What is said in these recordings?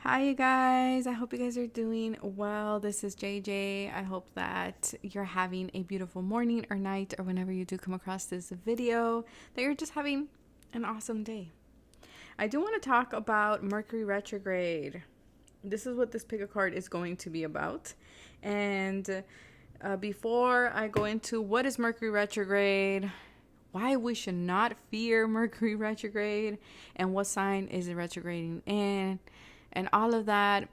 Hi, you guys. I hope you guys are doing well. This is JJ. I hope that you're having a beautiful morning or night, or whenever you do come across this video, that you're just having an awesome day. I do want to talk about Mercury Retrograde. This is what this pick a card is going to be about. And before I go into what is Mercury Retrograde, why we should not fear Mercury Retrograde, and what sign is it retrograding in, and all of that,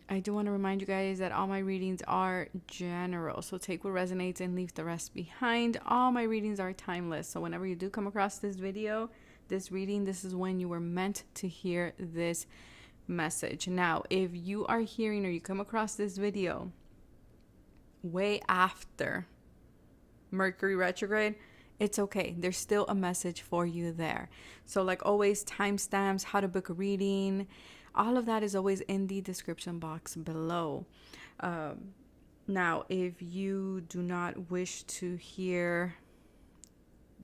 I do want to remind you guys that all my readings are general. So take what resonates and leave the rest behind. All my readings are timeless. So whenever you do come across this video, this reading, this is when you were meant to hear this message. Now, if you are hearing or you come across this video way after Mercury Retrograde, it's okay. There's still a message for you there. So like always, timestamps, how to book a reading, all of that is always in the description box below. Now, if you do not wish to hear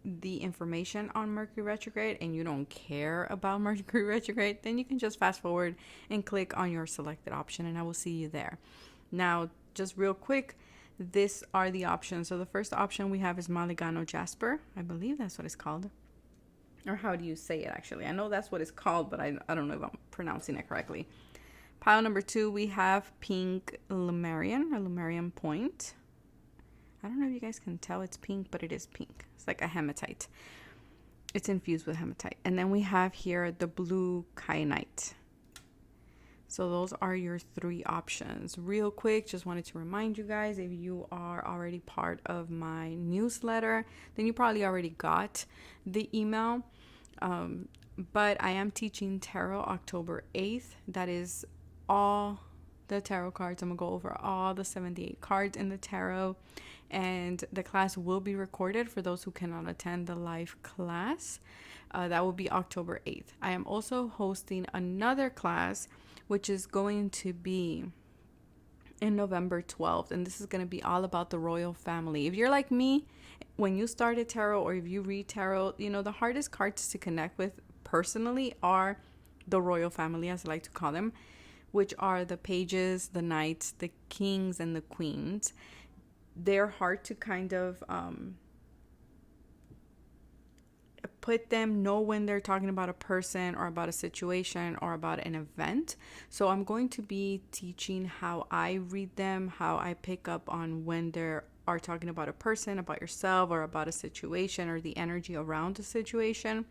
the information on Mercury Retrograde and you don't care about Mercury Retrograde, then you can just fast forward and click on your selected option and I will see you there. Now, just real quick, these are the options. So the first option we have is Maligano Jasper. I believe that's what it's called. Or how do you say it, actually? I know that's what it's called, but I don't know if I'm pronouncing it correctly. Pile number 2, we have Pink Lumarian, or Lumarian Point. I don't know if you guys can tell it's pink, but it is pink. It's like a hematite. It's infused with hematite. And then we have here the Blue Kyanite. So those are your 3 options. Real quick, just wanted to remind you guys, if you are already part of my newsletter, then you probably already got the email. But I am teaching tarot October 8th. That is all the tarot cards. I'm going to go over all the 78 cards in the tarot. And the class will be recorded for those who cannot attend the live class. That will be October 8th. I am also hosting another class, which is going to be in November 12th. And this is going to be all about the royal family. If you're like me, when you started tarot or if you read tarot, you know, the hardest cards to connect with personally are the royal family, as I like to call them, which are the pages, the knights, the kings, and the queens. They're hard to kind of know when they're talking about a person or about a situation or about an event. So I'm going to be teaching how I read them, how I pick up on when they are talking about a person, about yourself, or about a situation or the energy around a situation.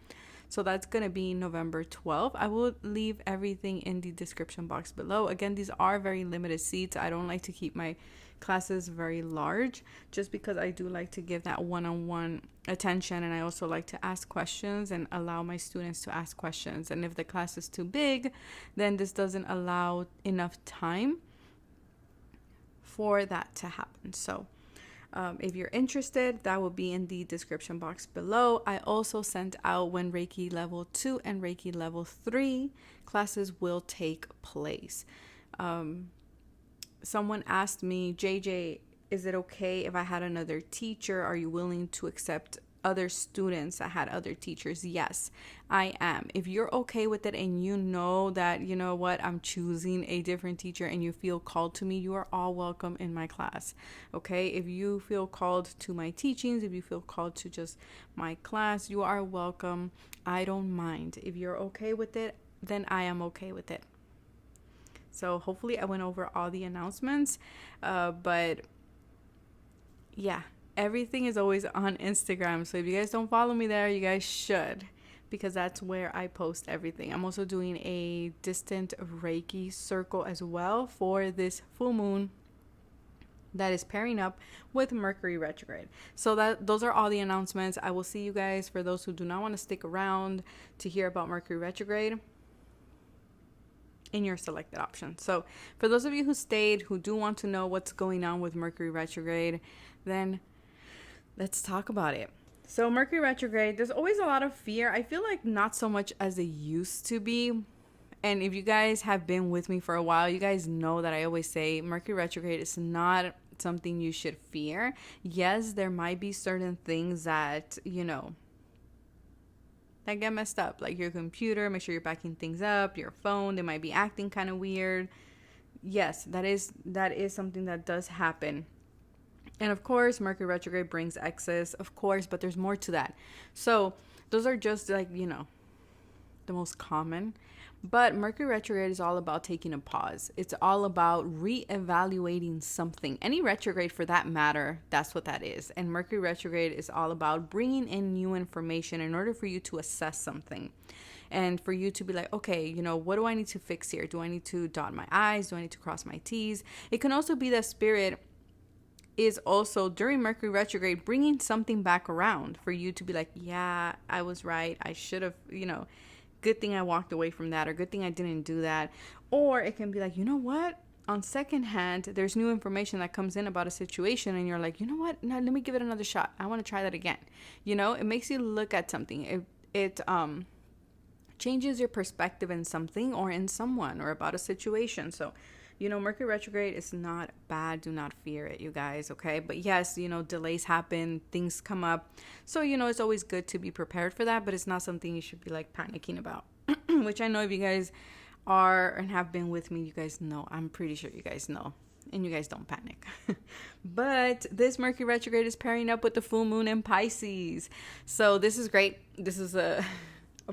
So that's going to be November 12th. I will leave everything in the description box below. Again, these are very limited seats. I don't like to keep my classes very large just because I do like to give that one-on-one attention, and I also like to ask questions and allow my students to ask questions. And if the class is too big, then this doesn't allow enough time for that to happen. So if you're interested, that will be in the description box below. I also sent out when Reiki level 2 and Reiki level 3 classes will take place. Someone asked me, JJ, is it okay if I had another teacher? Are you willing to accept other students that had other teachers? Yes, I am. If you're okay with it and you know that, you know what, I'm choosing a different teacher and you feel called to me, you are all welcome in my class. Okay? If you feel called to my teachings, if you feel called to just my class, you are welcome. I don't mind. If you're okay with it, then I am okay with it. So hopefully I went over all the announcements, but yeah, everything is always on Instagram. So if you guys don't follow me there, you guys should, because that's where I post everything. I'm also doing a distant Reiki circle as well for this full moon that is pairing up with Mercury Retrograde. So those are all the announcements. I will see you guys. For those who do not want to stick around to hear about Mercury Retrograde, in your selected option. So for those of you who stayed, who do want to know what's going on with Mercury Retrograde, then let's talk about it. So Mercury Retrograde, there's always a lot of fear. I feel like not so much as it used to be. And if you guys have been with me for a while, you guys know that I always say Mercury Retrograde is not something you should fear. Yes, there might be certain things that, you know, that get messed up. Like your computer, make sure you're backing things up. Your phone, they might be acting kind of weird. Yes, that is something that does happen. And of course, Mercury retrograde brings excess, of course, but there's more to that. So those are just like, the most common. But Mercury retrograde is all about taking a pause. It's all about reevaluating something. Any retrograde for that matter, that's what that is. And Mercury retrograde is all about bringing in new information in order for you to assess something. And for you to be like, okay, what do I need to fix here? Do I need to dot my I's? Do I need to cross my T's? It can also be that spirit is also during Mercury retrograde bringing something back around for you to be like, yeah, I was right. I should have, good thing I walked away from that, or good thing I didn't do that. Or it can be like, you know what? On second hand, there's new information that comes in about a situation and you're like, you know what? Now let me give it another shot. I want to try that again. It makes you look at something. It changes your perspective in something or in someone or about a situation. So, Mercury retrograde is not bad. Do not fear it, you guys, okay? But yes, delays happen, things come up. So, it's always good to be prepared for that, but it's not something you should be like panicking about, which I know if you guys are and have been with me, you guys know. I'm pretty sure you guys know, and you guys don't panic. But this Mercury retrograde is pairing up with the full moon in Pisces. So this is great. This is a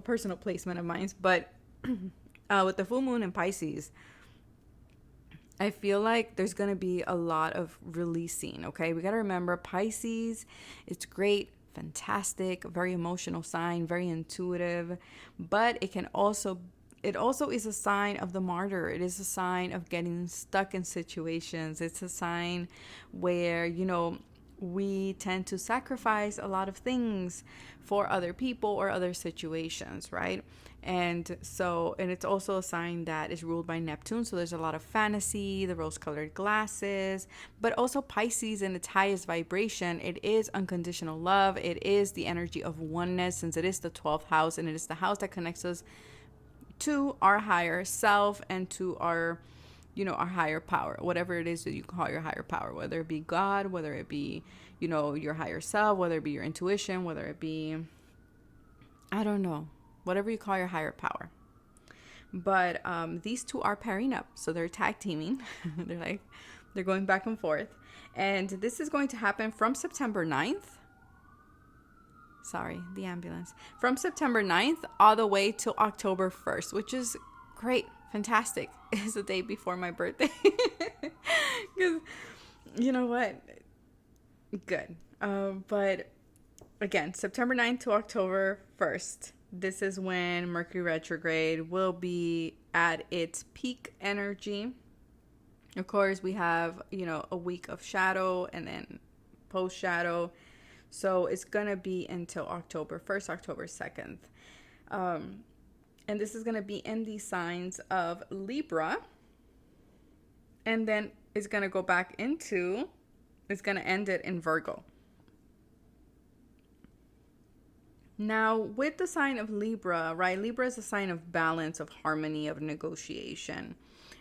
personal placement of mine, but with the full moon in Pisces, I feel like there's going to be a lot of releasing, okay? We got to remember Pisces, it's great, fantastic, very emotional sign, very intuitive, but it also is a sign of the martyr. It is a sign of getting stuck in situations. It's a sign where, we tend to sacrifice a lot of things for other people or other situations, right? And it's also a sign that is ruled by Neptune. So there's a lot of fantasy, the rose-colored glasses, but also Pisces in its highest vibration. It is unconditional love. It is the energy of oneness, since it is the 12th house, and it is the house that connects us to our higher self and to our higher power, whatever it is that you call your higher power, whether it be God, whether it be, your higher self, whether it be your intuition, whether it be, I don't know, whatever you call your higher power. But these two are pairing up. So they're tag teaming. they're going back and forth. And this is going to happen from September 9th. Sorry, the ambulance. From September 9th all the way till October 1st, which is great. Fantastic. It's the day before my birthday. Because, you know what? Good. But again, September 9th to October 1st. This is when Mercury retrograde will be at its peak energy. Of course, we have, a week of shadow and then post shadow. So it's going to be until October 1st, October 2nd. And this is going to be in the signs of Libra. And then it's going to go back into, it's going to end it in Virgo. Now, with the sign of Libra, right? Libra is a sign of balance, of harmony, of negotiation.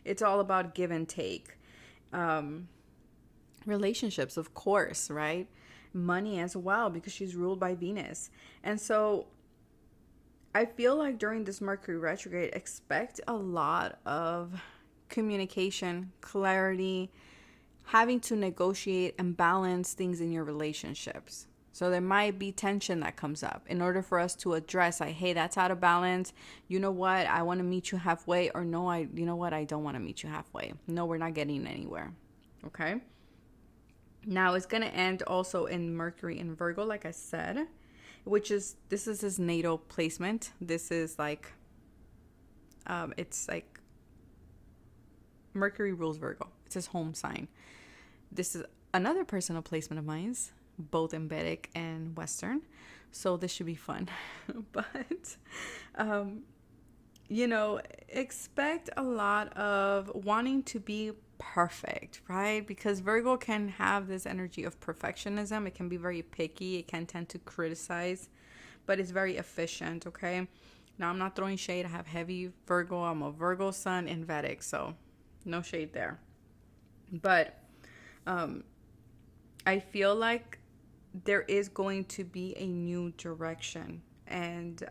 It's all about give and take. Relationships, of course, right? Money as well, because she's ruled by Venus. And so I feel like during this Mercury retrograde, expect a lot of communication, clarity, having to negotiate and balance things in your relationships. So there might be tension that comes up in order for us to address, like, hey, that's out of balance. You know what? I want to meet you halfway. Or no, you know what? I don't want to meet you halfway. No, we're not getting anywhere. Okay. Now it's going to end also in Mercury in Virgo, like I said, this is his natal placement. This is like, it's like Mercury rules Virgo. It's his home sign. This is another personal placement of mine, both in Vedic and Western. So this should be fun. But, expect a lot of wanting to be perfect, right? Because Virgo can have this energy of perfectionism. It can be very picky. It can tend to criticize, but it's very efficient, okay? Now, I'm not throwing shade. I have heavy Virgo. I'm a Virgo sun in Vedic, so no shade there. But I feel like there is going to be a new direction. and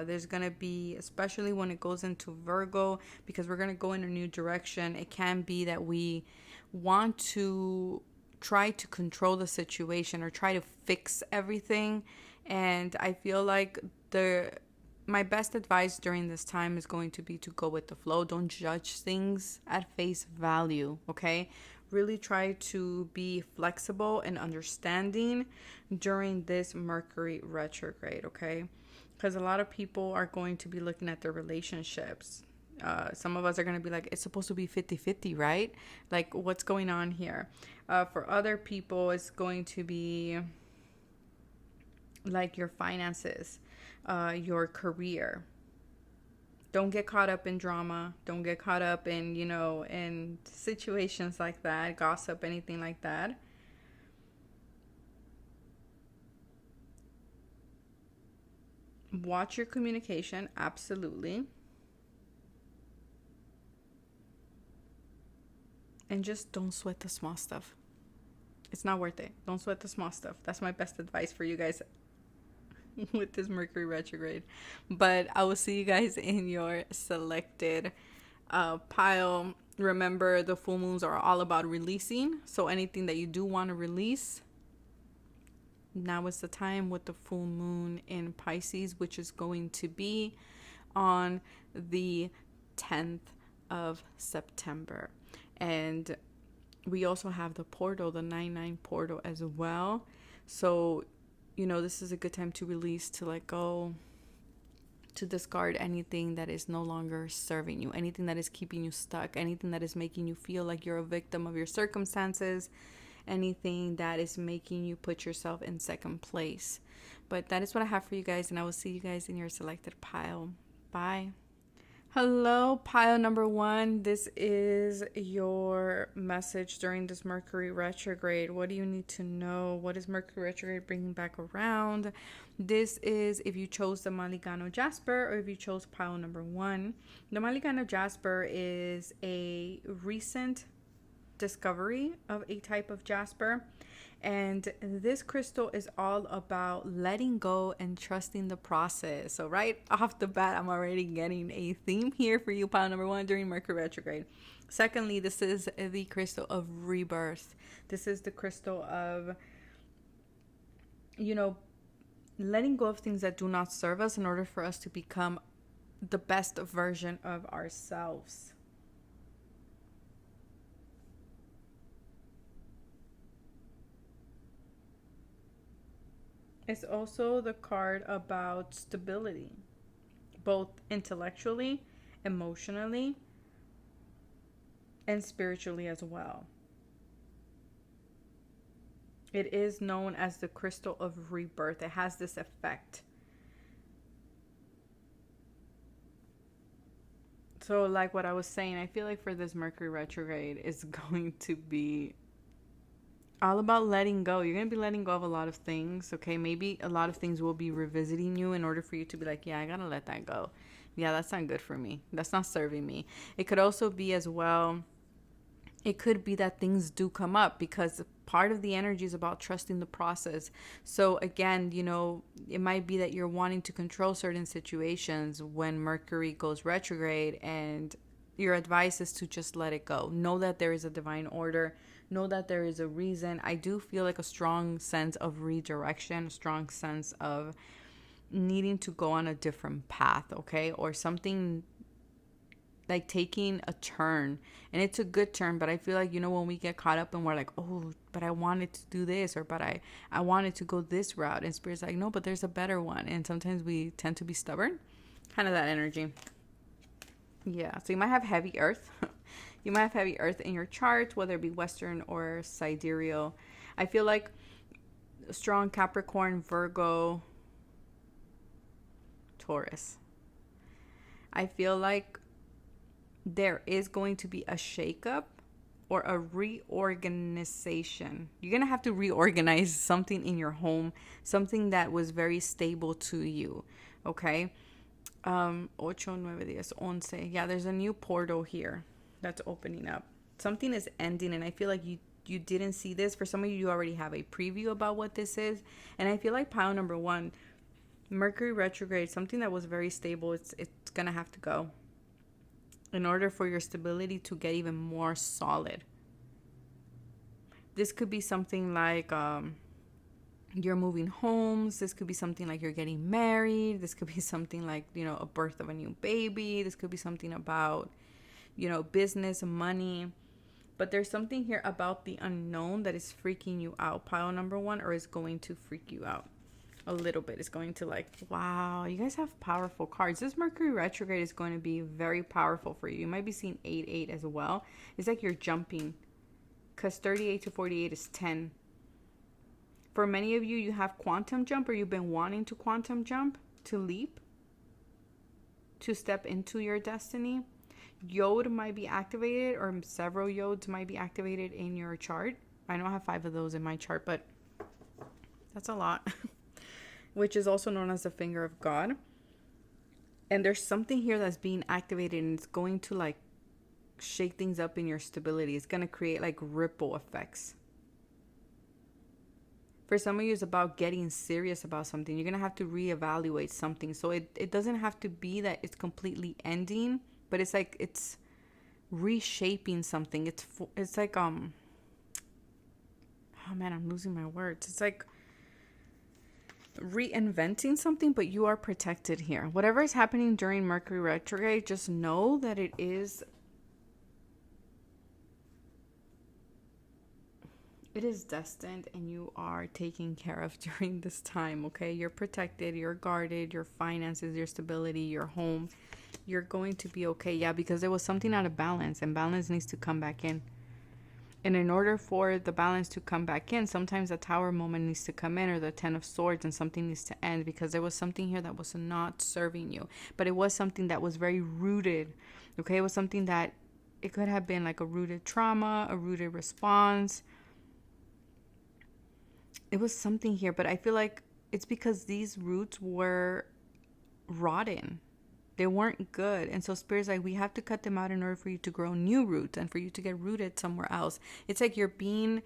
there's gonna be, especially when it goes into Virgo, because we're gonna go in a new direction, it can be that we want to try to control the situation or try to fix everything. And I feel like my best advice during this time is going to be to go with the flow. Don't judge things at face value, okay? Really try to be flexible and understanding during this Mercury retrograde, okay? Because a lot of people are going to be looking at their relationships. Some of us are going to be like, it's supposed to be 50-50, right? Like, what's going on here? For other people, it's going to be like your finances, your career. Don't get caught up in drama. Don't get caught up in, in situations like that, gossip, anything like that. Watch your communication, absolutely. And just don't sweat the small stuff. It's not worth it. Don't sweat the small stuff. That's my best advice for you guys with this Mercury retrograde. But I will see you guys in your selected pile. Remember, the full moons are all about releasing. So anything that you do want to release, now is the time with the full moon in Pisces, which is going to be on the 10th of September. And we also have the portal, the 9-9 portal as well. So, this is a good time to release, to let go, to discard anything that is no longer serving you, anything that is keeping you stuck, anything that is making you feel like you're a victim of your circumstances, anything that is making you put yourself in second place. But that is what I have for you guys, and I will see you guys in your selected pile. Bye. Hello, pile number 1. This is your message during this Mercury retrograde. What do you need to know? What is Mercury retrograde bringing back around? This is if you chose the Maligano Jasper or if you chose pile number 1. The Maligano Jasper is a recent discovery of a type of jasper. And this crystal is all about letting go and trusting the process. So right off the bat, I'm already getting a theme here for you, pile number 1, during Mercury retrograde. Secondly, this is the crystal of rebirth. This is the crystal of, letting go of things that do not serve us in order for us to become the best version of ourselves. It's also the card about stability, both intellectually, emotionally, and spiritually as well. It is known as the crystal of rebirth. It has this effect. So like what I was saying, I feel like for this Mercury retrograde, it's going to be all about letting go. You're going to be letting go of a lot of things, okay? Maybe a lot of things will be revisiting you in order for you to be like, yeah, I got to let that go. Yeah, that's not good for me. That's not serving me. It could also be as well, it could be that things do come up because part of the energy is about trusting the process. So again, it might be that you're wanting to control certain situations when Mercury goes retrograde, and your advice is to just let it go. Know that there is a divine order. Know that there is a reason. I do feel like a strong sense of redirection, a strong sense of needing to go on a different path, okay? Or something like taking a turn. And it's a good turn, but I feel like, when we get caught up and we're like, oh, but I wanted to do this, or but I wanted to go this route. And Spirit's like, no, but there's a better one. And sometimes we tend to be stubborn. Kind of that energy. Yeah, so you might have heavy earth. You might have heavy earth in your chart, whether it be Western or sidereal. I feel like strong Capricorn, Virgo, Taurus. I feel like there is going to be a shakeup or a reorganization. You're going to have to reorganize something in your home, something that was very stable to you, okay? 8, 9, 10, 11. Yeah, there's a new portal here that's opening up. Something is ending, and I feel like you didn't see this. For some of you, you already have a preview about what this is. And I feel like pile number 1, Mercury retrograde, something that was very stable, it's gonna have to go in order for your stability to get even more solid. This could be something like you're moving homes. This could be something like you're getting married. This could be something like, a birth of a new baby. This could be something about, business, money. But there's something here about the unknown that is freaking you out, pile number one, or is going to freak you out a little bit. It's going to wow, you guys have powerful cards. This Mercury retrograde is going to be very powerful for you. You might be seeing 8-8 as well. It's like you're jumping, because 38 to 48 is 10. For many of you, you have quantum jump, or you've been wanting to quantum jump, to leap, to step into your destiny. Yod might be activated, or several yods might be activated in your chart. I know I have 5 of those in my chart, but that's a lot. Which is also known as the finger of God. And there's something here that's being activated, and it's going to shake things up in your stability. It's going to create ripple effects. For some of you, it's about getting serious about something. You're going to have to reevaluate something. So it doesn't have to be that it's completely ending, but it's it's reshaping something. It's like, oh man, I'm losing my words. It's like reinventing something, but you are protected here. Whatever is happening during Mercury retrograde, just know that it is destined, and you are taken care of during this time, okay? You're protected, you're guarded, your finances, your stability, your home. You're going to be okay. Yeah, because there was something out of balance, and balance needs to come back in. And in order for the balance to come back in, sometimes the Tower moment needs to come in, or the 10 of Swords, and something needs to end, because there was something here that was not serving you. But it was something that was very rooted, okay? It was something that it could have been a rooted trauma, a rooted response. It was something here, but I feel like it's because these roots were rotten. They weren't good. And so Spirit's we have to cut them out in order for you to grow new roots and for you to get rooted somewhere else. It's like you're being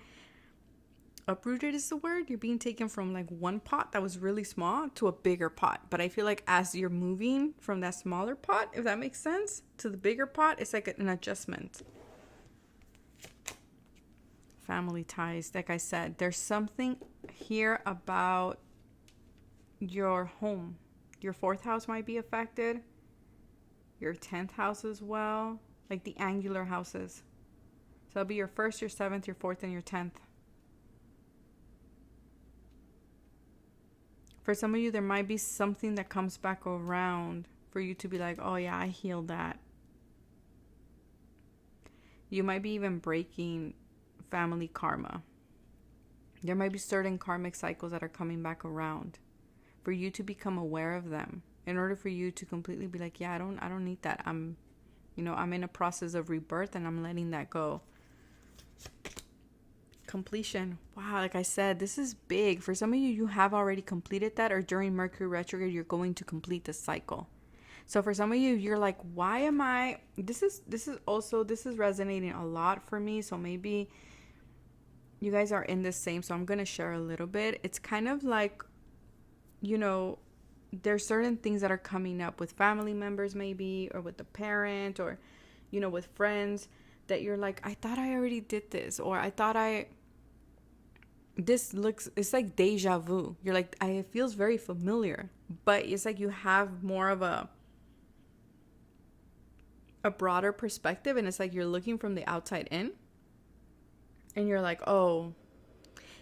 uprooted is the word. You're being taken from one pot that was really small to a bigger pot. But I feel like as you're moving from that smaller pot, if that makes sense, to the bigger pot, it's like an adjustment. Family ties, like I said, there's something here about your home. Your 4th house might be affected. Your 10th house as well. The angular houses. So it'll be your 1st, your 7th, your 4th, and your 10th. For some of you, there might be something that comes back around for you to be oh yeah, I healed that. You might be even breaking family karma. There might be certain karmic cycles that are coming back around for you to become aware of them, in order for you to completely be yeah, I don't need that. I'm in a process of rebirth, and I'm letting that go. Completion. Wow, like I said, this is big. For some of you, you have already completed that, or during Mercury retrograde, you're going to complete the cycle. So for some of you, you're why am I, this is resonating a lot for me. So maybe you guys are in the same, so I'm going to share a little bit. It's kind of there's certain things that are coming up with family members maybe, or with the parent, or, with friends, that you're I thought I already did this, or I thought it's like deja vu. You're it feels very familiar, but it's you have more of a broader perspective, and it's you're looking from the outside in, and you're oh,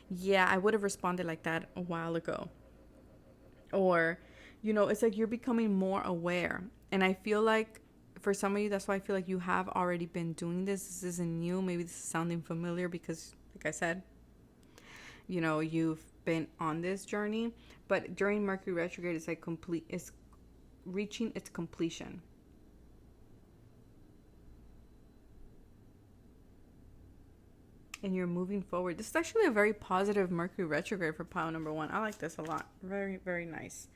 yeah, I would have responded like that a while ago. Or, it's you're becoming more aware. And I feel for some of you, that's why I feel you have already been doing this. This isn't new. Maybe this is sounding familiar because, like I said, you've been on this journey. But during Mercury retrograde, it's it's reaching its completion. And you're moving forward. This is actually a very positive Mercury retrograde for pile number 1. I like this a lot. Very, very nice.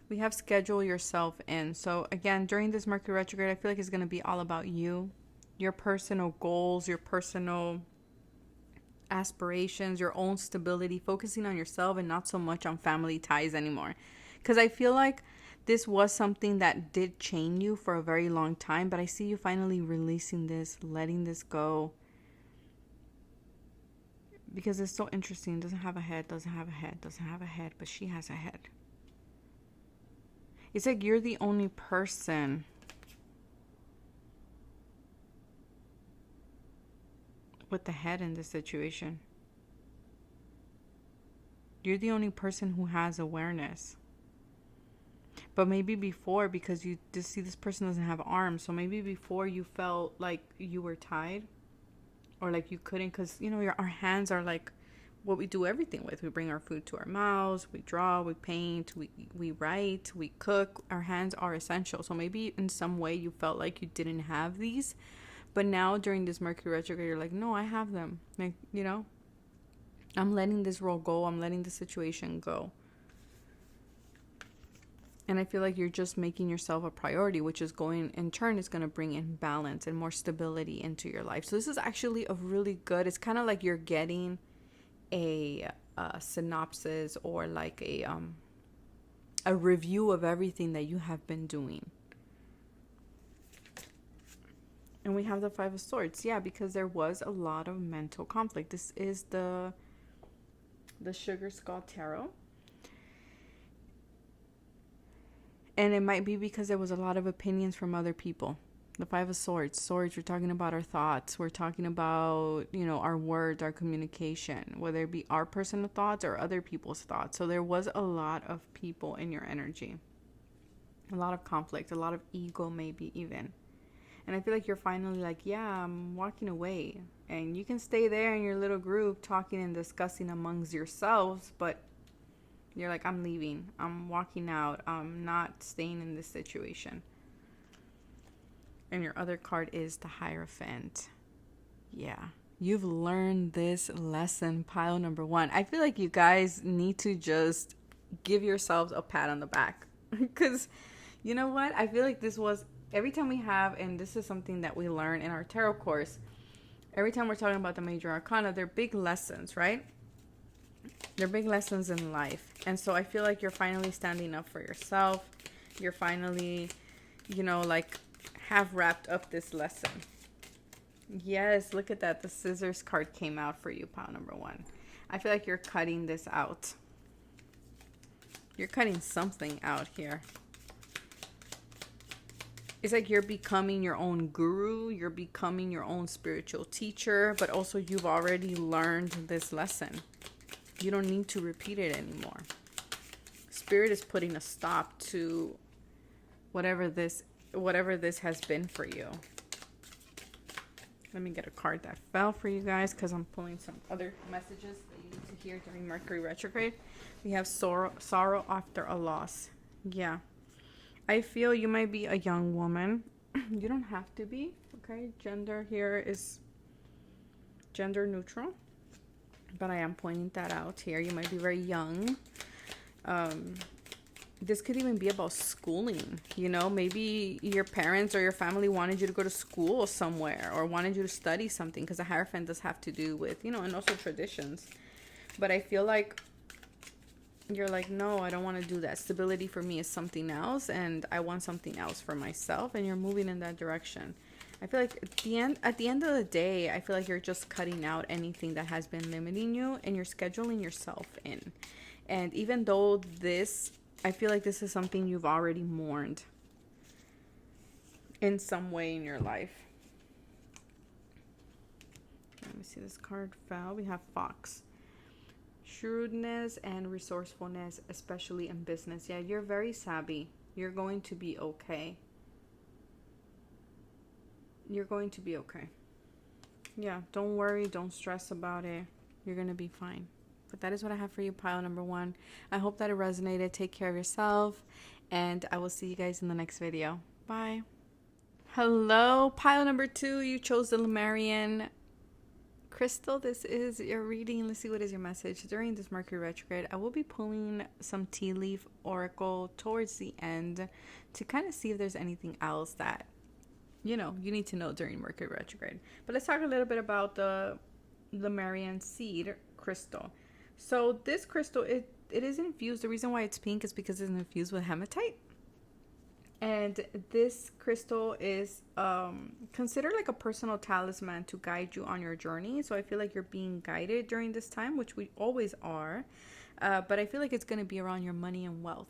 We have schedule yourself in. So again, during this Mercury retrograde, I feel it's going to be all about you, your personal goals, your personal aspirations, your own stability, focusing on yourself and not so much on family ties anymore. Because I feel like this was something that did chain you for a very long time, but I see you finally releasing this, letting this go. Because it's so interesting. Doesn't have a head, doesn't have a head, doesn't have a head, but she has a head. It's like you're the only person with the head in this situation. You're the only person who has awareness. But maybe before, because you just see this person doesn't have arms, so maybe before you felt like you were tied or like you couldn't, because you know our hands are like what we do everything with. We bring our food to our mouths, we draw, we paint, we write, we cook. Our hands are essential. So maybe in some way you felt like you didn't have these, but now during this Mercury retrograde, you're like, no, I have them. Like, you know, I'm letting this role go. I'm letting the situation go. And I feel like you're just making yourself a priority, which is going, in turn, is going to bring in balance and more stability into your life. So this is actually a really good, it's kind of like you're getting a synopsis or like a review of everything that you have been doing. And we have the Five of Swords. Yeah, because there was a lot of mental conflict. This is the Sugar Skull Tarot. And it might be because there was a lot of opinions from other people. The Five of Swords. Swords, we're talking about our thoughts. We're talking about, you know, our words, our communication, whether it be our personal thoughts or other people's thoughts. So there was a lot of people in your energy. A lot of conflict, a lot of ego maybe even. And I feel like you're finally like, yeah, I'm walking away. And you can stay there in your little group talking and discussing amongst yourselves, but you're like, I'm leaving. I'm walking out. I'm not staying in this situation. And your other card is the Hierophant. Yeah. You've learned this lesson, pile number one. I feel like you guys need to just give yourselves a pat on the back. Because you know what? I feel like this was, every time we have, and this is something that we learn in our tarot course, every time we're talking about the major arcana, they're big lessons, right? They're big lessons in life. And so I feel like you're finally standing up for yourself. You're finally, you know, like have wrapped up this lesson. Yes, look at that. The Scissors card came out for you, pile number one. I feel like you're cutting this out. You're cutting something out here. It's like you're becoming your own guru. You're becoming your own spiritual teacher. But also you've already learned this lesson. You don't need to repeat it anymore. Spirit is putting a stop to whatever this has been for you. Let me get a card that fell for you guys, because I'm pulling some other messages that you need to hear during Mercury retrograde. We have sorrow after a loss. Yeah. I feel you might be a young woman. You don't have to be, okay? Gender here is gender neutral. But I am pointing that out here. You might be very young. This could even be about schooling. You know, maybe your parents or your family wanted you to go to school somewhere or wanted you to study something, because the Hierophant does have to do with, you know, and also traditions. But I feel like you're like, no, I don't want to do that. Stability for me is something else, and I want something else for myself, and you're moving in that direction. I feel like at the end of the day, I feel like you're just cutting out anything that has been limiting you, and you're scheduling yourself in. And even though I feel like this is something you've already mourned in some way in your life. Let me see, this card fell. We have Fox. Shrewdness and resourcefulness, especially in business. Yeah, you're very savvy. You're going to be okay. You're going to be okay. Yeah, don't worry. Don't stress about it. You're going to be fine. But that is what I have for you, pile number one. I hope that it resonated. Take care of yourself. And I will see you guys in the next video. Bye. Hello, pile number two. You chose the Lemurian crystal. This is your reading. Let's see, what is your message during this Mercury retrograde. I will be pulling some tea leaf oracle towards the end to kind of see if there's anything else that you need to know during Mercury retrograde. But let's talk a little bit about the Lemurian seed crystal. So this crystal, it is infused. The reason why it's pink is because it's infused with hematite. And this crystal is considered like a personal talisman to guide you on your journey. So I feel like you're being guided during this time, which we always are. But I feel like it's going to be around your money and wealth,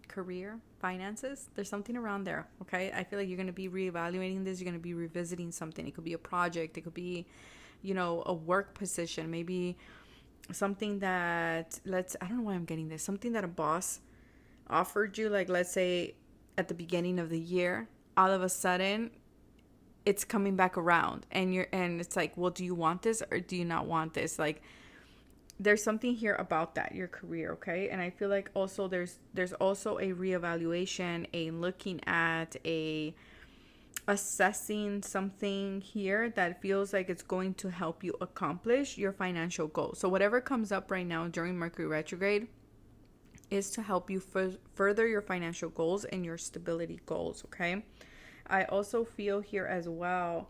career, finances. There's something around there, okay? I feel like you're going to be reevaluating this. You're going to be revisiting something. It could be a project. It could be, a work position. Maybe something that, I don't know why I'm getting this. Something that a boss offered you, like let's say at the beginning of the year, all of a sudden it's coming back around and it's like, well, do you want this or do you not want this? Like, there's something here about that, your career, okay? And I feel like also there's also a reevaluation, a looking at, a assessing something here that feels like it's going to help you accomplish your financial goals. So whatever comes up right now during Mercury retrograde is to help you further your financial goals and your stability goals, okay? I also feel here as well,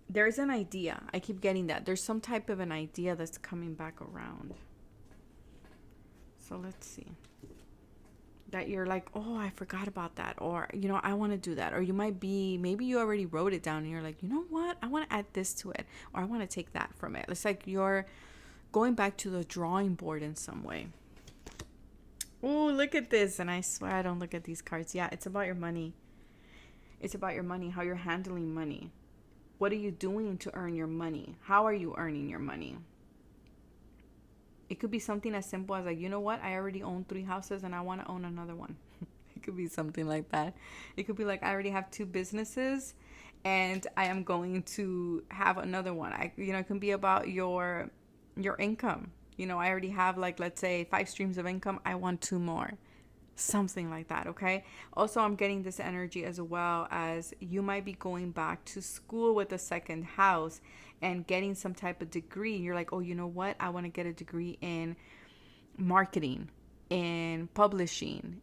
there's an idea. I keep getting that. There's some type of an idea that's coming back around. So let's see. That you're like, oh, I forgot about that. Or, I want to do that. Or you might be, maybe you already wrote it down and you're like, you know what? I want to add this to it. Or I want to take that from it. It's like you're going back to the drawing board in some way. Oh, look at this. And I swear I don't look at these cards. Yeah, it's about your money. It's about your money, how you're handling money. What are you doing to earn your money? How are you earning your money? It could be something as simple as like, you know what? I already own 3 houses and I want to own another one. It could be something like that. It could be like, I already have 2 businesses and I am going to have another one. It can be about your income. I already have, like, let's say 5 streams of income. I want 2 more. Something like that, okay? Also, I'm getting this energy as well as you might be going back to school with a second house and getting some type of degree. You're like, oh, you know what? I want to get a degree in marketing, in publishing,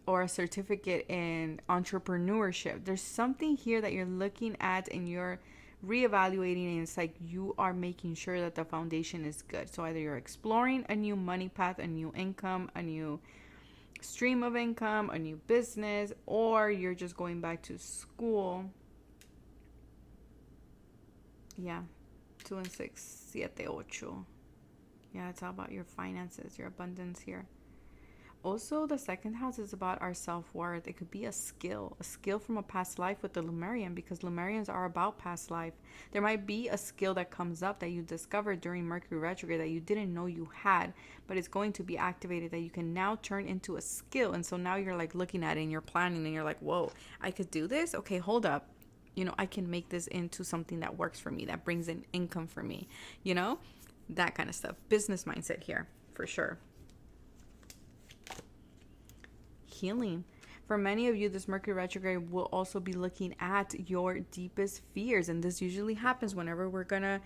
or a certificate in entrepreneurship. There's something here that you're looking at and you're reevaluating, and it's like you are making sure that the foundation is good. So either you're exploring a new money path, a new income, a new stream of income, a new business, or you're just going back to school. Yeah, 2 and 6, 7, 8. Yeah, it's all about your finances, your abundance here. Also, the second house is about our self-worth. It could be a skill from a past life with the Lemurian, because Lemurians are about past life. There might be a skill that comes up that you discovered during Mercury retrograde that you didn't know you had, but it's going to be activated that you can now turn into a skill. And so now you're like looking at it and you're planning and you're like, whoa, I could do this? Okay, hold up. I can make this into something that works for me, that brings in income for me, that kind of stuff. Business mindset here for sure. Healing. For many of you, this Mercury retrograde will also be looking at your deepest fears. And this usually happens whenever we're gonna,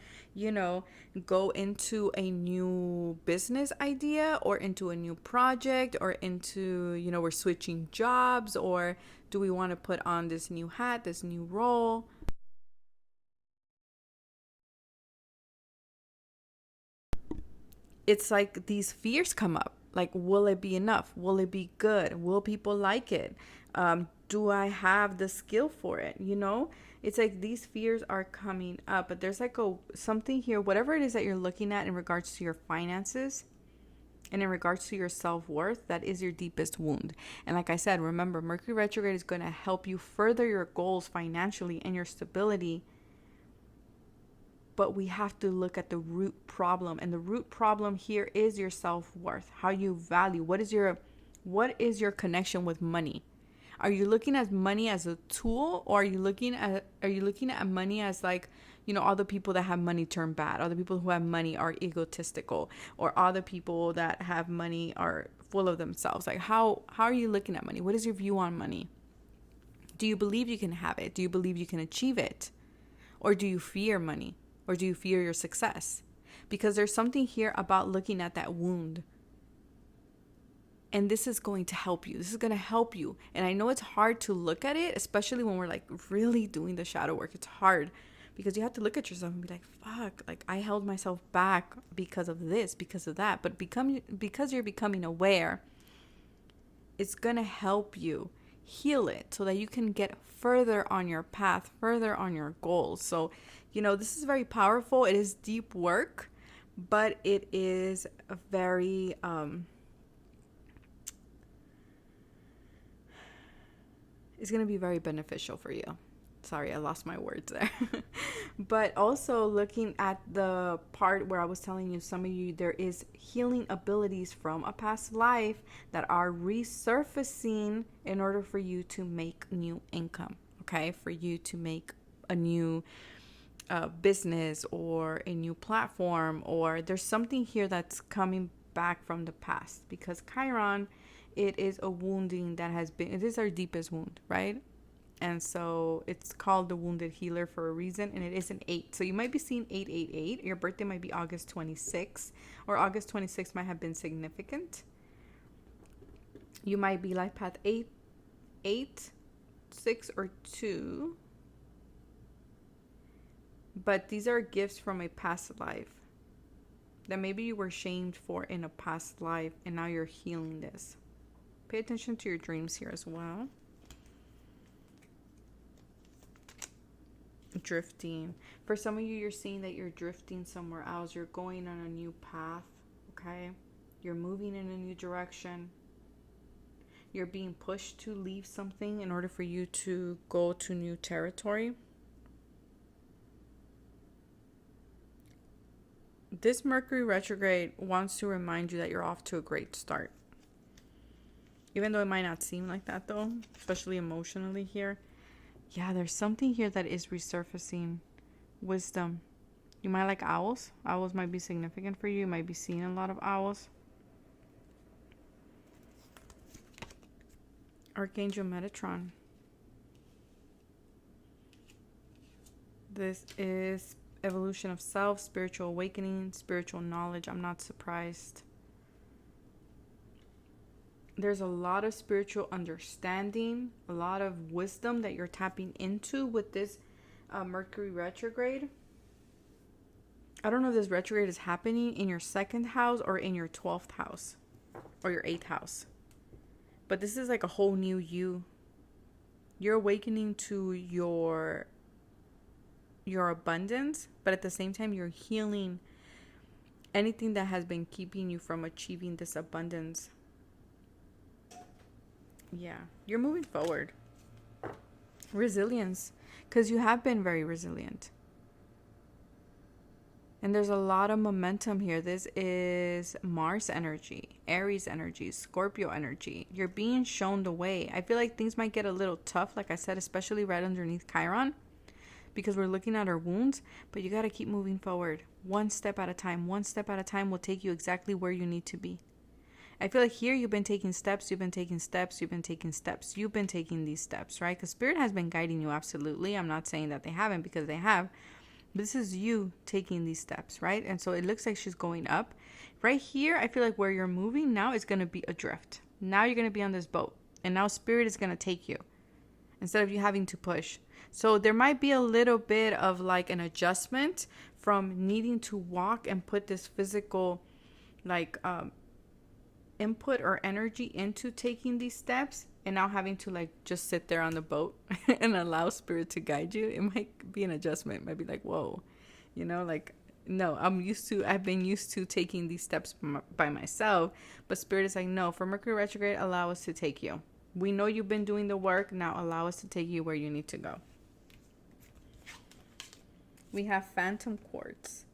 go into a new business idea or into a new project or into, we're switching jobs, or do we want to put on this new hat, this new role? It's like these fears come up. Like, will it be enough? Will it be good? Will people like it? Do I have the skill for it? It's like these fears are coming up, but there's like something here, whatever it is that you're looking at in regards to your finances and in regards to your self-worth, that is your deepest wound. And like I said, remember, Mercury retrograde is going to help you further your goals financially and your stability. But we have to look at the root problem. And the root problem here is your self-worth, how you value. What is your connection with money? Are you looking at money as a tool, or are you looking at money as like, all the people that have money turn bad, all the people who have money are egotistical, or all the people that have money are full of themselves? Like, how are you looking at money? What is your view on money? Do you believe you can have it? Do you believe you can achieve it? Or do you fear money? Or do you fear your success? Because there's something here about looking at that wound. And this is going to help you. This is going to help you. And I know it's hard to look at it, especially when we're like really doing the shadow work. It's hard. because you have to look at yourself and be like, fuck, like I held myself back because of this, because of that. But because you're becoming aware, it's going to help you heal it so that you can get further on your path, further on your goals. So, this is very powerful. It is deep work, but it is a very, it's going to be very beneficial for you. Sorry, I lost my words there. But also looking at the part where I was telling you, some of you, there is healing abilities from a past life that are resurfacing in order for you to make new income, okay? For you to make a new business or a new platform, or there's something here that's coming back from the past, because Chiron, it is a wounding that has been, it is our deepest wound, right? And so it's called the wounded healer for a reason, and it is an 8. So you might be seeing 888. Your birthday might be August 26th, or August 26th might have been significant. You might be life path 8, 6, or 2. But these are gifts from a past life that maybe you were shamed for in a past life, and now you're healing this. Pay attention to your dreams here as well. Drifting. For some of you, you're seeing that you're drifting somewhere else. You're going on a new path, okay? You're moving in a new direction. You're being pushed to leave something in order for you to go to new territory. This Mercury retrograde wants to remind you that you're off to a great start. Even though it might not seem like that, though, especially emotionally here. Yeah, there's something here that is resurfacing. Wisdom. You might like owls. Owls might be significant for you. You might be seeing a lot of owls. Archangel Metatron. This is evolution of self, spiritual awakening, spiritual knowledge. I'm not surprised. There's a lot of spiritual understanding, a lot of wisdom that you're tapping into with this Mercury retrograde. I don't know if this retrograde is happening in your 2nd house or in your 12th house or your 8th house. But this is like a whole new you. You're awakening to your abundance, but at the same time, you're healing anything that has been keeping you from achieving this abundance. Yeah, you're moving forward. Resilience, because you have been very resilient. And there's a lot of momentum here. This is Mars energy, Aries energy, Scorpio energy. You're being shown the way. I feel like things might get a little tough, like I said, especially right underneath Chiron, because we're looking at our wounds, but you got to keep moving forward. One step at a time. One step at a time will take you exactly where you need to be. I feel like here you've been taking steps, you've been taking steps, you've been taking steps. You've been taking these steps, right? Because Spirit has been guiding you, absolutely. I'm not saying that they haven't, because they have. But this is you taking these steps, right? And so it looks like she's going up. Right here, I feel like where you're moving now is going to be adrift. Now you're going to be on this boat. And now Spirit is going to take you instead of you having to push. So there might be a little bit of like an adjustment from needing to walk and put this physical like input or energy into taking these steps, and now having to like just sit there on the boat and allow Spirit to guide you. It might be an adjustment. It might be like, whoa, like, no, I've been used to taking these steps by myself, but Spirit is like, no, for Mercury retrograde, allow us to take you. We know you've been doing the work. Now allow us to take you where you need to go. We have Phantom Quartz.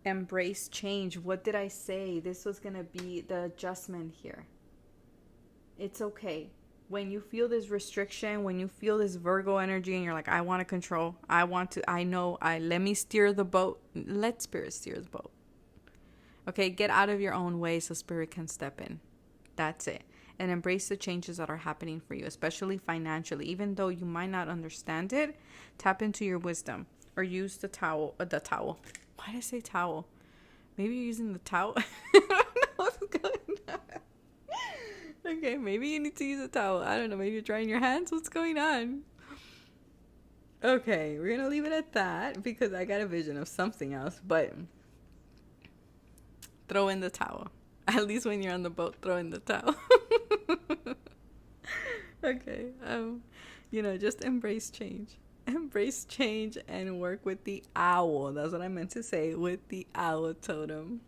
Embrace change. What did I say? This was going to be the adjustment here. It's okay. When you feel this restriction, when you feel this Virgo energy and you're like, I want to control, let me steer the boat. Let Spirit steer the boat. Okay, get out of your own way so Spirit can step in. That's it. And embrace the changes that are happening for you, especially financially. Even though you might not understand it, tap into your wisdom or use the towel. Why did I say towel? Maybe you're using the towel. I don't know what's going on. Okay, maybe you need to use a towel. I don't know. Maybe you're drying your hands. What's going on? Okay, we're gonna leave it at that because I got a vision of something else. But throw in the towel. At least when you're on the boat, throw in the towel. Okay. Just embrace change. Embrace change and work with the owl. That's what I meant to say, with the owl totem.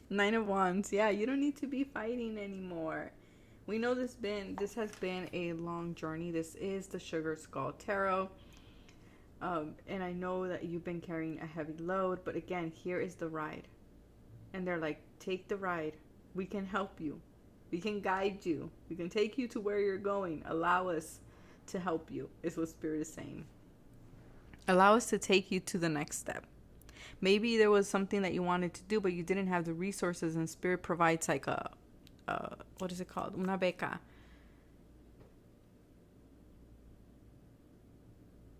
Nine of Wands. Yeah, you don't need to be fighting anymore. We know this has been a long journey. This is the Sugar Skull Tarot. And I know that you've been carrying a heavy load, but again, here is the ride. And they're like, take the ride. We can help you. We can guide you. We can take you to where you're going. Allow us to help you, is what Spirit is saying. Allow us to take you to the next step. Maybe there was something that you wanted to do, but you didn't have the resources, and Spirit provides like a what is it called? Una beca.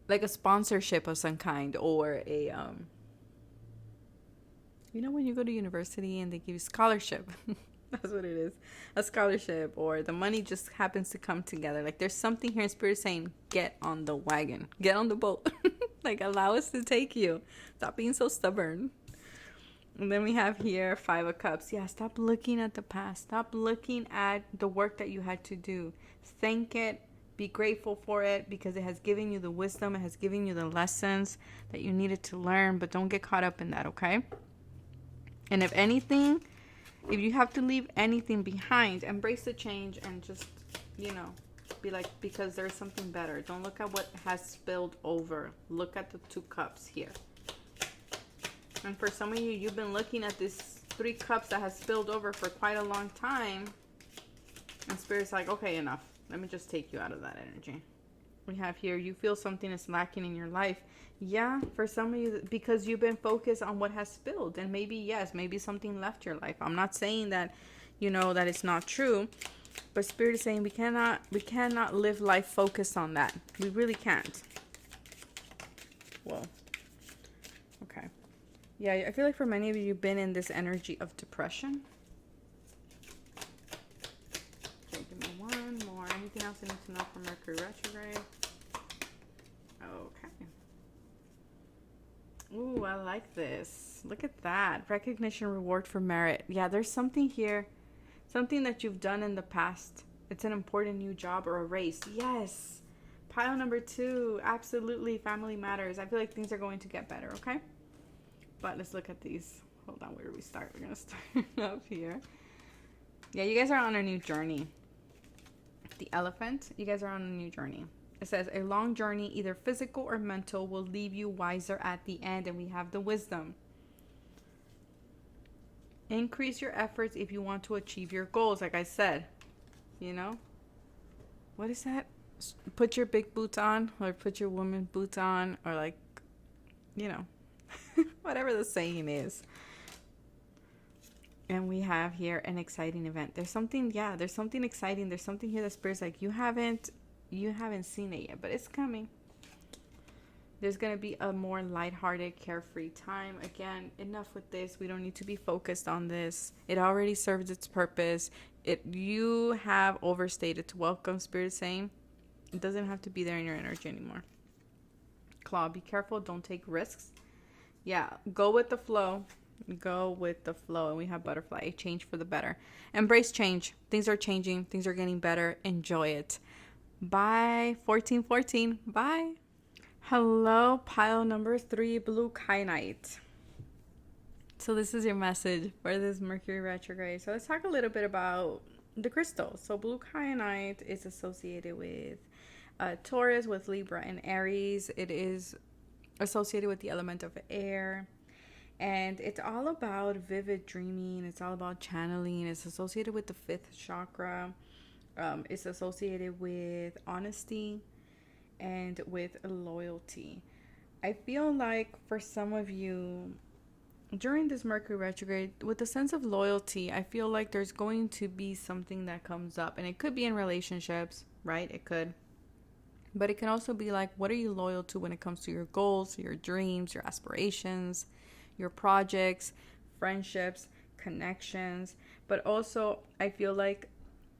Like a sponsorship of some kind, or a when you go to university and they give you scholarship. That's what it is. A scholarship, or the money just happens to come together. Like there's something here in Spirit saying, get on the wagon. Get on the boat. Like allow us to take you. Stop being so stubborn. And then we have here 5 of Cups. Yeah, stop looking at the past. Stop looking at the work that you had to do. Thank it. Be grateful for it because it has given you the wisdom. It has given you the lessons that you needed to learn. But don't get caught up in that, okay? And if anything, if you have to leave anything behind, embrace the change and just, be like, because there's something better. Don't look at what has spilled over. Look at the 2 cups here. And for some of you, you've been looking at this 3 cups that has spilled over for quite a long time. And Spirit's like, okay, enough. Let me just take you out of that energy. We have here, you feel something is lacking in your life. Yeah, for some of you, because you've been focused on what has spilled. And maybe something left your life. I'm not saying that, that it's not true. But Spirit is saying we cannot live life focused on that. We really can't. Whoa. Okay. Yeah, I feel like for many of you, you've been in this energy of depression. Okay, give me one more. Anything else I need to know for Mercury Retrograde? Okay. Ooh, I like this. Look at that. Recognition, reward for merit. Yeah, there's something here. Something that you've done in the past. It's an important new job or a race. Yes. Pile number 2. Absolutely. Family matters. I feel like things are going to get better, okay? But let's look at these. Hold on. Where do we start? We're going to start up here. Yeah, you guys are on a new journey. The Elephant. You guys are on a new journey. It says, a long journey, either physical or mental, will leave you wiser at the end. And we have the Wisdom. Increase your efforts if you want to achieve your goals. Like I said, what is that? Put your big boots on, or put your woman boots on, or like, whatever the saying is. And we have here an exciting event. There's something exciting. There's something here that Spirit's like, you haven't seen it yet, but it's coming. There's going to be a more lighthearted, carefree time. Again, enough with this. We don't need to be focused on this. It already served its purpose. You have overstayed its welcome, Spirit saying. It doesn't have to be there in your energy anymore. Claw, be careful. Don't take risks. Yeah, go with the flow. Go with the flow. And we have Butterfly, change for the better. Embrace change. Things are changing. Things are getting better. Enjoy it. Bye. 1414. Bye. Hello, pile number 3, Blue Kyanite. So this is your message for this Mercury retrograde. So let's talk a little bit about the crystals. So Blue Kyanite is associated with Taurus, with Libra and Aries. It is associated with the element of air. And it's all about vivid dreaming. It's all about channeling. It's associated with the 5th chakra. It's associated with honesty and with loyalty. I feel like for some of you during this Mercury retrograde, with the sense of loyalty, I feel like there's going to be something that comes up, and it could be in relationships, right? It could, but it can also be like, what are you loyal to when it comes to your goals, your dreams, your aspirations, your projects, friendships, connections? But also I feel like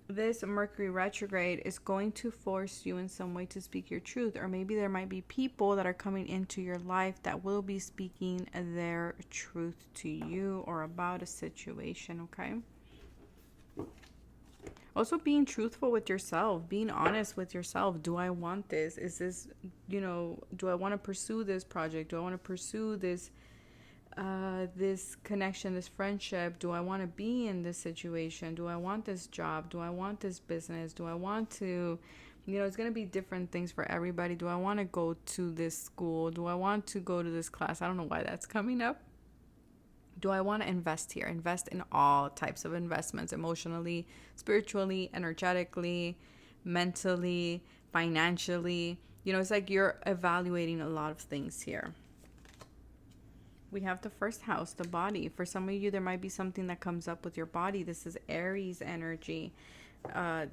this Mercury retrograde is going to force you in some way to speak your truth, or maybe there might be people that are coming into your life that will be speaking their truth to you or about a situation, okay? Also, being truthful with yourself, being honest with yourself. Do I want this? Is this, do I want to pursue this project? Do I want to pursue this this connection, this friendship? Do I want to be in this situation? Do I want this job? Do I want this business? Do I want to, it's going to be different things for everybody. Do I want to go to this school? Do I want to go to this class? I don't know why that's coming up. Do I want to invest here? Invest in all types of investments, emotionally, spiritually, energetically, mentally, financially. It's like you're evaluating a lot of things here. We have the first house, the body. For some of you, there might be something that comes up with your body. This is Aries energy.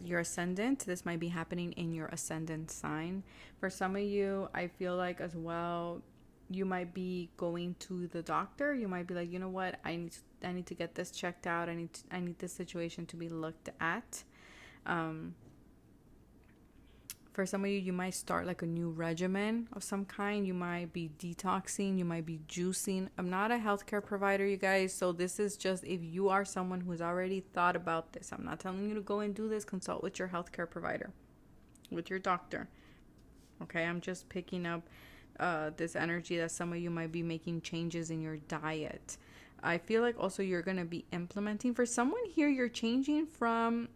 Your ascendant, this might be happening in your ascendant sign. For some of you, I feel like as well, you might be going to the doctor. You might be like, you know what, I need to get this checked out. I need this situation to be looked at. For some of you, you might start like a new regimen of some kind. You might be detoxing. You might be juicing. I'm not a healthcare provider, you guys. So this is just if you are someone who's already thought about this. I'm not telling you to go and do this. Consult with your healthcare provider, with your doctor. Okay, I'm just picking up this energy that some of you might be making changes in your diet. I feel like also you're going to be implementing. For someone here, you're changing from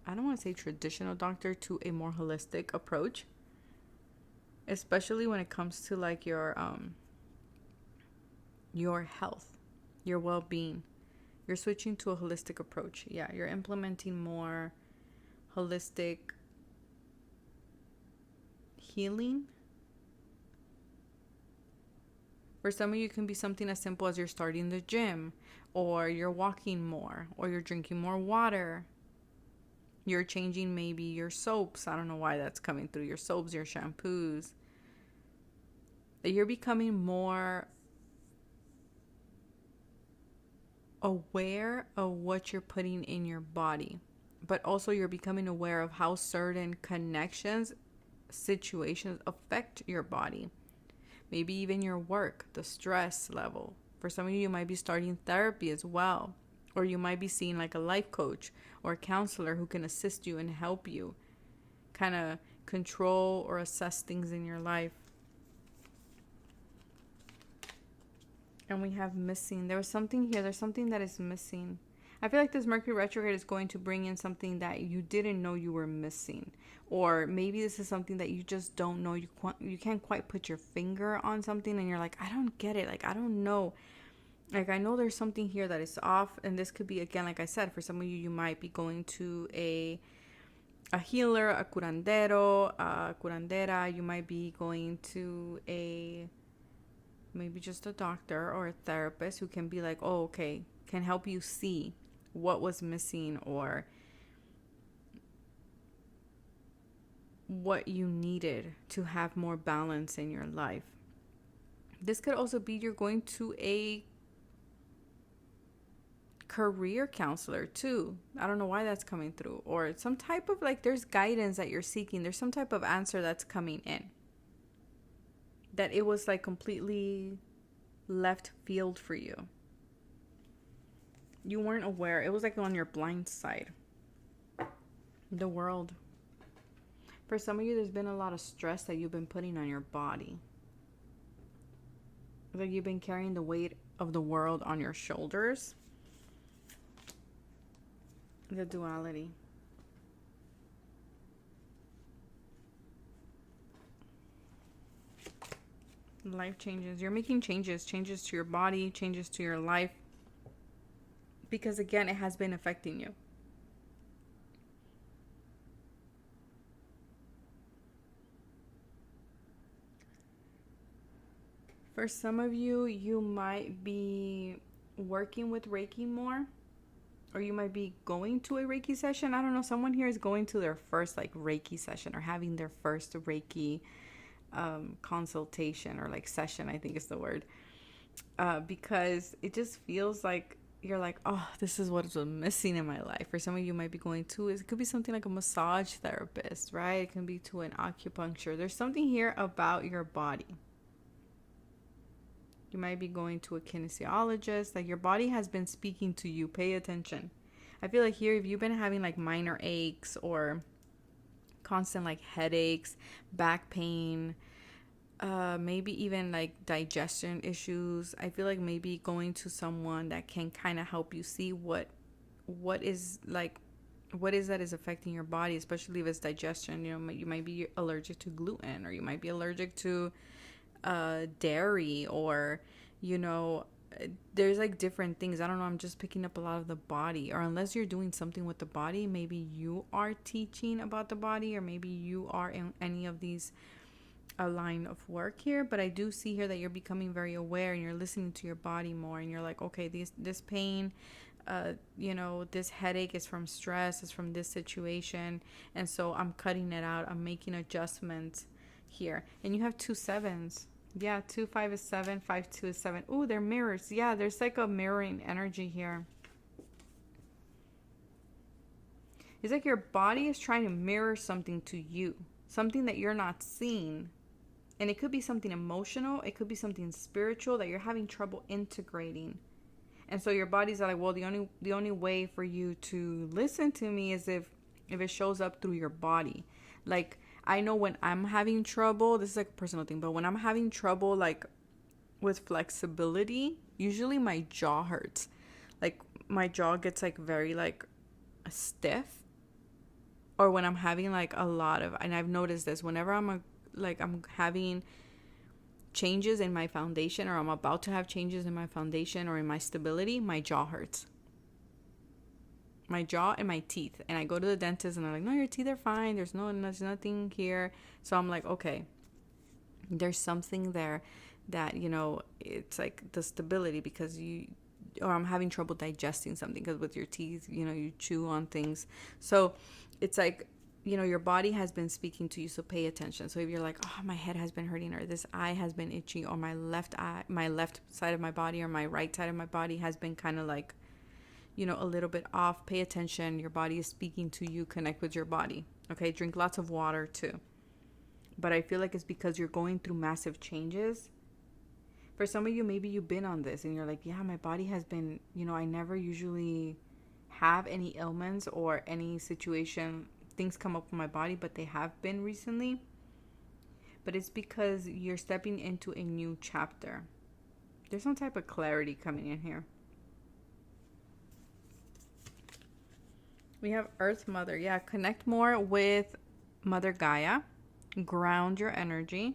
I don't want to say traditional doctor to a more holistic approach, especially when it comes to like your health, your well-being. You're switching to a holistic approach. Yeah, you're implementing more holistic healing. For some of you, it can be something as simple as you're starting the gym, or you're walking more, or you're drinking more water. You're changing maybe your soaps. I don't know why that's coming through. Your soaps, your shampoos. You're becoming more aware of what you're putting in your body. But also you're becoming aware of how certain connections, situations affect your body. Maybe even your work, the stress level. For some of you, you might be starting therapy as well. Or you might be seeing like a life coach or a counselor who can assist you and help you kind of control or assess things in your life. And we have missing. There was something here. There's something that is missing. I feel like this Mercury retrograde is going to bring in something that you didn't know you were missing. Or maybe this is something that you just don't know. You can't quite put your finger on something and you're like, I don't get it. Like, I don't know. Like, I know there's something here that is off. And this could be, again, like I said, for some of you, you might be going to a healer, a curandero, a curandera. You might be going to maybe just a doctor or a therapist who can be like, oh, okay, can help you see what was missing or what you needed to have more balance in your life. This could also be you're going to a career counselor too. I don't know why that's coming through. Or some type of like, there's guidance that you're seeking. There's some type of answer that's coming in. That it was like completely left field for you. You weren't aware. It was like on your blind side. The world. For some of you, there's been a lot of stress that you've been putting on your body. Like you've been carrying the weight of the world on your shoulders. The duality. Life changes. You're making changes to your body, changes to your life. Because again, it has been affecting you. For some of you, you might be working with Reiki more. Or you might be going to a Reiki session. I don't know. Someone here is going to their first like Reiki session or having their first Reiki consultation or like session, I think is the word. Because it just feels like you're like, oh, this is what is missing in my life. For some of you might be going to, it could be something like a massage therapist, right? It can be to an acupuncture. There's something here about your body. You might be going to a kinesiologist. Like, your body has been speaking to you. Pay attention. I feel like here, if you've been having like minor aches or constant like headaches, back pain, maybe even like digestion issues, I feel like maybe going to someone that can kind of help you see what is that is affecting your body, especially if it's digestion. You know, you might be allergic to gluten, or you might be allergic to dairy, or you know, there's like different things. I don't know, I'm just picking up a lot of the body. Or unless you're doing something with the body, maybe you are teaching about the body, or maybe you are in any of these a line of work here. But I do see here that you're becoming very aware, and you're listening to your body more, and you're like, okay, this pain, you know, this headache is from stress, is from this situation, and so I'm cutting it out, I'm making adjustments here. And you have 2 7s. Yeah, 2 5 is 7, 5 2 is 7. Ooh, they're mirrors. Yeah, there's like a mirroring energy here. It's like your body is trying to mirror something to you, something that you're not seeing. And it could be something emotional, it could be something spiritual that you're having trouble integrating. And so your body's like, well, the only way for you to listen to me is if it shows up through your body. Like, I know when I'm having trouble, this is like a personal thing, but when I'm having trouble like with flexibility, usually my jaw hurts. Like, my jaw gets like very like stiff. Or when I'm having like a lot of, and I've noticed this, whenever I'm having changes in my foundation, or I'm about to have changes in my foundation or in my stability, my jaw hurts. My jaw and my teeth. And I go to the dentist and they're like, no, your teeth are fine. There's nothing here. So I'm like, okay, there's something there that, you know, it's like the stability, because or I'm having trouble digesting something, because with your teeth, you know, you chew on things. So it's like, you know, your body has been speaking to you, so pay attention. So if you're like, oh, my head has been hurting, or this eye has been itchy, or my left side of my body, or my right side of my body has been kind of like, you know, a little bit off, pay attention. Your body is speaking to you. Connect with your body. Okay, drink lots of water too. But I feel like it's because you're going through massive changes. For some of you, maybe you've been on this and you're like, yeah, my body has been, you know, I never usually have any ailments or any situation, things come up with my body, but they have been recently. But it's because you're stepping into a new chapter. There's some type of clarity coming in here. We have Earth Mother. Yeah, connect more with Mother Gaia. Ground your energy.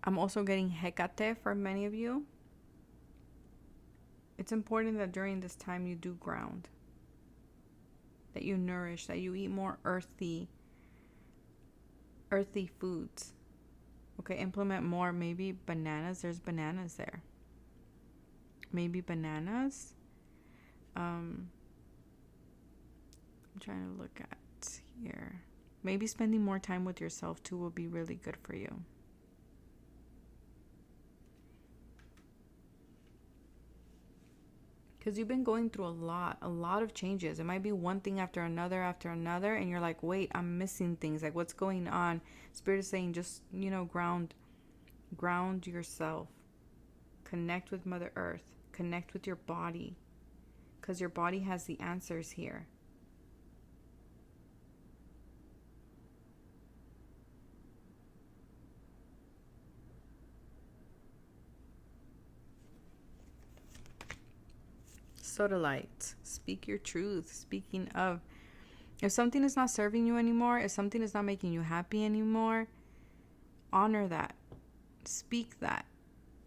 I'm also getting Hecate for many of you. It's important that during this time you do ground. That you nourish, that you eat more earthy foods. Okay, implement more, maybe bananas. There's bananas there. Maybe bananas. I'm trying to look at here. Maybe spending more time with yourself too will be really good for you. Because you've been going through a lot of changes. It might be one thing after another, and you're like, wait, I'm missing things. Like, what's going on? Spirit is saying, just, you know, ground yourself. Connect with Mother Earth. Connect with your body. Because your body has the answers here. Sodalite. Speak your truth. Speaking of, if something is not serving you anymore, if something is not making you happy anymore, honor that. Speak that.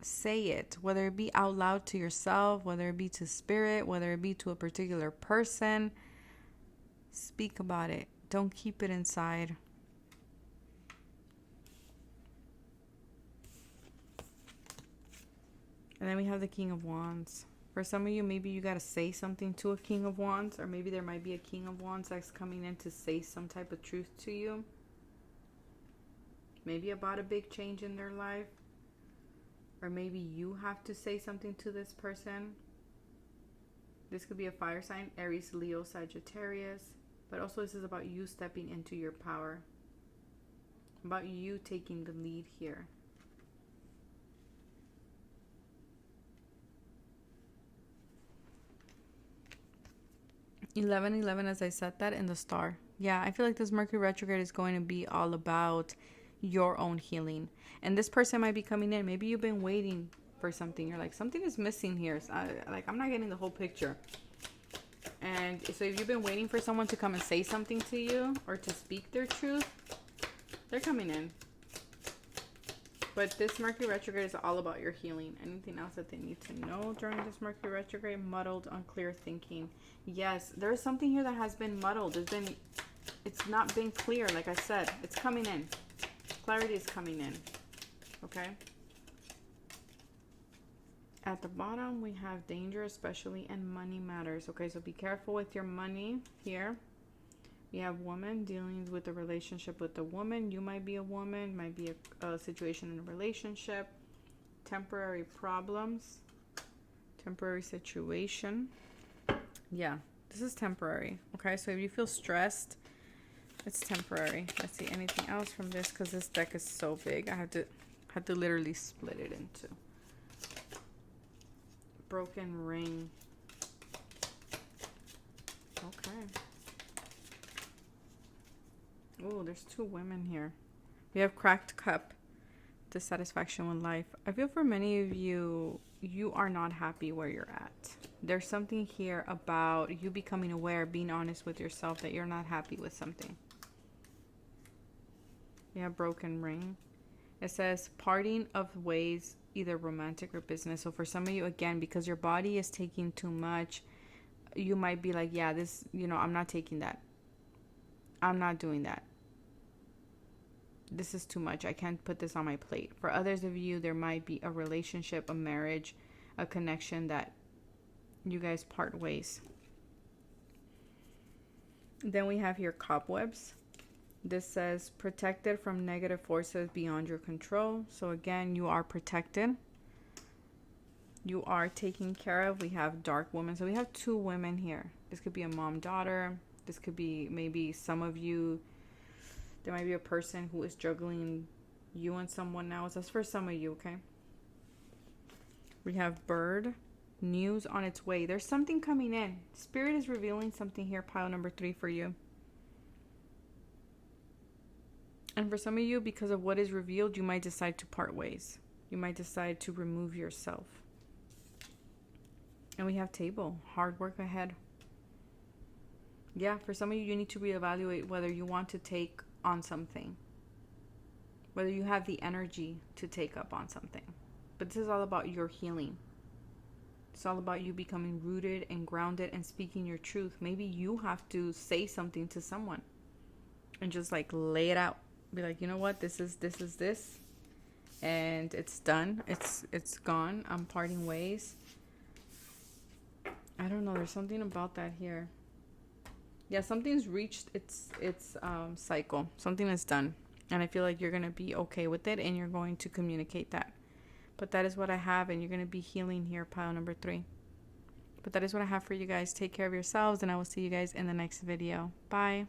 Say it, whether it be out loud to yourself, whether it be to spirit, whether it be to a particular person. Speak about it. Don't keep it inside. And then we have the King of Wands. For some of you, maybe you got to say something to a King of Wands, or maybe there might be a King of Wands that's coming in to say some type of truth to you. Maybe about a big change in their life. or maybe you have to say something to this person. This could be a fire sign, Aries, Leo, Sagittarius. But also this is about you stepping into your power. About you taking the lead here. (11:11), as I said that, in the star. Yeah, I feel like this Mercury retrograde is going to be all about your own healing. And this person might be coming in. Maybe you've been waiting for something. You're like, something is missing here. So I'm not getting the whole picture. And so if you've been waiting for someone to come and say something to you or to speak their truth, they're coming in. But this Mercury retrograde is all about your healing. Anything else that they need to know during this Mercury retrograde? Muddled, unclear thinking. Yes, there's something here that has been muddled. It's not been clear. Like I said, it's coming in. Clarity is coming in. Okay. At the bottom, we have danger, especially in money matters. Okay, so be careful with your money here. We have woman dealing with a relationship with a woman. You might be a woman, might be a situation in a relationship. Temporary problems, temporary situation. Yeah, this is temporary. Okay, so if you feel stressed, it's temporary. Let's see anything else from this, because this deck is so big. I had to literally split it into. Broken ring. Okay. Oh, there's two women here. We have cracked cup, dissatisfaction with life. I feel for many of you, you are not happy where you're at. There's something here about you becoming aware, being honest with yourself that you're not happy with something. We have broken ring. It says parting of ways, either romantic or business. So for some of you, again, because your body is taking too much, you might be like, yeah, this, I'm not taking that. I'm not doing that. This is too much. I can't put this on my plate. For others of you, there might be a relationship, a marriage, a connection that you guys part ways. Then we have here cobwebs. This says protected from negative forces beyond your control. So again, you are protected. You are taken care of. We have dark women. So we have two women here. This could be a mom, daughter. This could be maybe some of you. There might be a person who is juggling you and someone else. That's for some of you, okay? We have bird. News on its way. There's something coming in. Spirit is revealing something here, pile number 3 for you. And for some of you, because of what is revealed, you might decide to part ways. You might decide to remove yourself. And we have table. Hard work ahead. Yeah, for some of you, you need to reevaluate whether you want to take on something. Whether you have the energy to take up on something. But this is all about your healing. It's all about you becoming rooted and grounded and speaking your truth. Maybe you have to say something to someone. And just like lay it out. Be like, you know what? This is this. And it's done. It's gone. I'm parting ways. I don't know. There's something about that here. Yeah, something's reached its cycle. Something is done. And I feel like you're going to be okay with it and you're going to communicate that. But that is what I have, and you're going to be healing here, pile number 3. But that is what I have for you guys. Take care of yourselves, and I will see you guys in the next video. Bye.